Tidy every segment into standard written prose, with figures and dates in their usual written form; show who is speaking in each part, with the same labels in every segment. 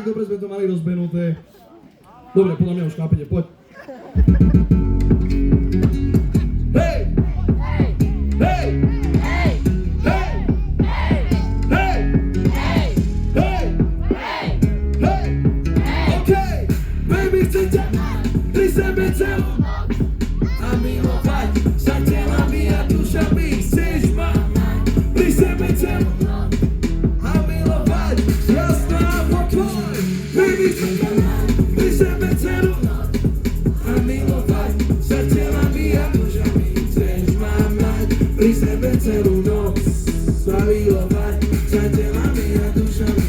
Speaker 1: tak dobre sme to mali rozbenuté. Dobre, podľa mňa už chápete, poď. Hej! Hej! Hej! Hej! Hej! Hej! Hej! Hej! Okej! Baby, chcem ťa pri sebe celú a milovať sa telami a dušami. Chceš ma pri sebe celú a milovať jasná pokoj. Baby, chcem ťa pri sebe celú a milovať sa telami a dušami. Chceš ma mať pri sebe celú noc a milovať sa telami a dušami.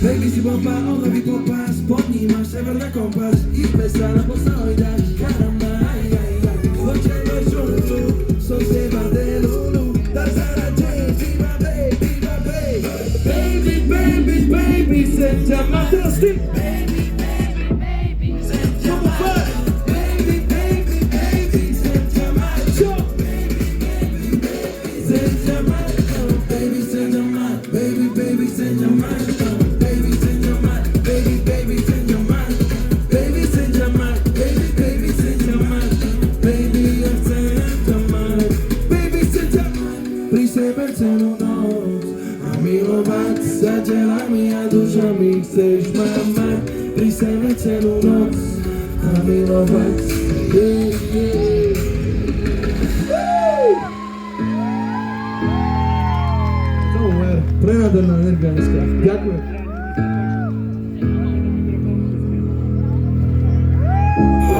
Speaker 1: Baby, si bomba, ohavý popas, pod ním máš severná kompas. Ideme sa na postoj dať, karamba, aj, aj, aj. Hoďme žulu, som z teba delulu, tak sa radšej, iba baby, iba baby. Baby, baby, baby, sem ťa má dostý. Baby, baby, baby, sem ťa má dostý. Baby, baby, baby, sem ťa má čo? Baby, baby, baby, sem ťa má čo? Baby, sem ťa má, baby, baby, sem ťa má čo? Celú noc a milovať sa telami a dušami. Chceš ma mať pri sebe celú noc a milovať Prehádorná energia dneska. Ďakujem.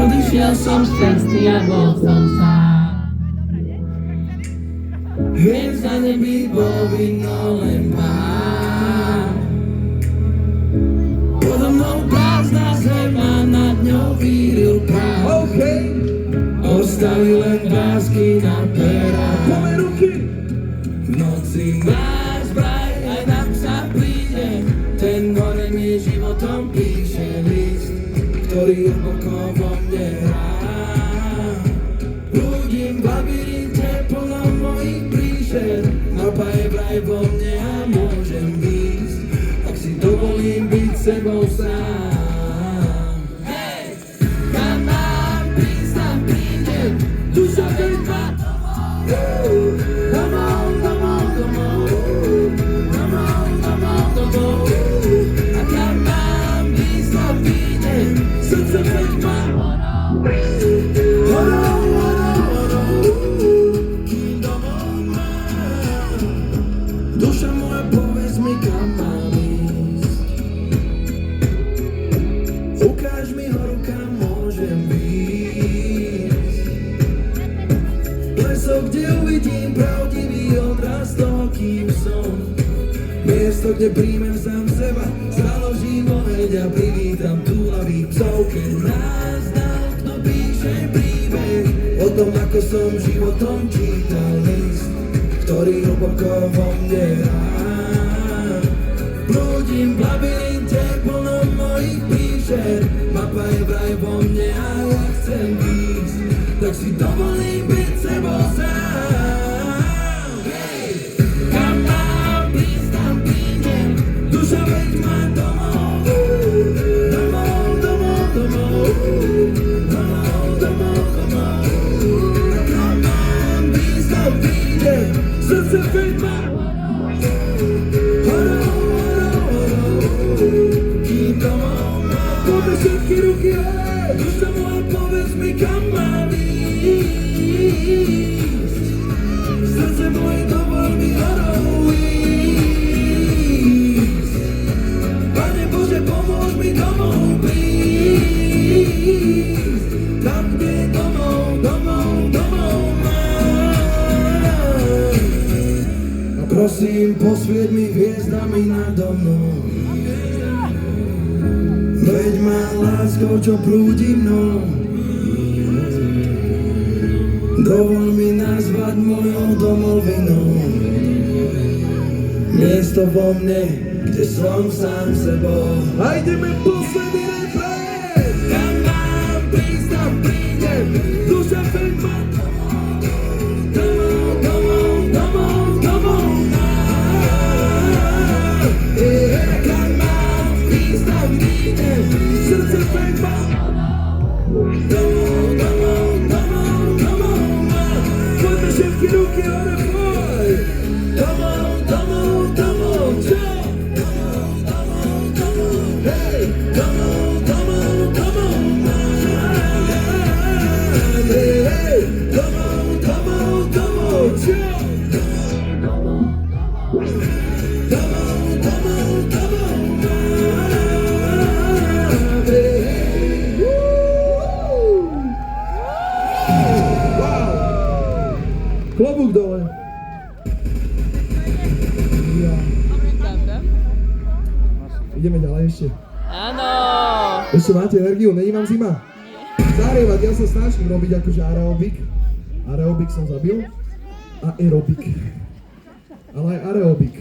Speaker 2: Odišiel som z cesty a bol som sám.
Speaker 1: Hviezda nebyť bolo vidno len pán. Podo mnou prázdna zem a nad ňou víril prach. Ostali len vrásky na perách. Poďme ruky! V noci máš vraj, aj nám sa príde. Ten horenie životom píše list, ktorý hlboko vo mne hrá. Prúdim v labyrinte plnom mojich príšer. Mapa je vraj vo mne a môžem výjsť, ak si dovolím byť sebou sám. Hej! Kam mám prísť, tam prídem, duša veď ma. Domov, domov, domov, domov, domov, domov. A kam mám prísť, tam prídem, srdce veď ma. Duša moja, povedz mi, kam mám ísť. Ukáž mi horu, kam môžem ísť. Leso, kde uvidím pravdivý odraz toho, kým som. Miesto, kde príjmem sám seba, založím oheň a privítam túlavých psov. Keď nás dal, kto píše príbeh o tom, ako som životom čítal list, ktorý hlboko vo mne hrá. Prúdim v labyrinte plnom mojich píšer. Mapa je vraj vo mne a ja chcem výjsť, tak si dovolím byť sebou sám. Hej! Kam mám prísť, tam prídem, duša veď ma domov. Domov, domov, domov, domov, domov, domov. A kam mám prísť, tam prídem, srdce veď ma. Kým domov mám, poďme všetky ruky, hej. Duša moja, povedz mi, kam mám ísť. Srdce moje, dovol mi horou ísť. Pane Bože, pomôž mi domov prísť. Tam, kde domov, domov, domov mám. A prosím, posvieť mi hviezdami nado mnou. Veď ma láskou, čo prúdi mnou. Dovol mi nazvať mojou domovinou. Miesto vo mne, kde som sám sebou. A ideme posledný refrén. Kam mám prísť, tam prídem, duša veď ma. Domov, domov, domov, domov mám. Kam mám prísť, Ideme ďalej ešte.
Speaker 2: Áno.
Speaker 1: Ešte máte energiu, není vám zima? Zahrievať, ja sa snažím robiť akože aerobik. Aerobik som zabil. Aerobik. Ale aj aerobik.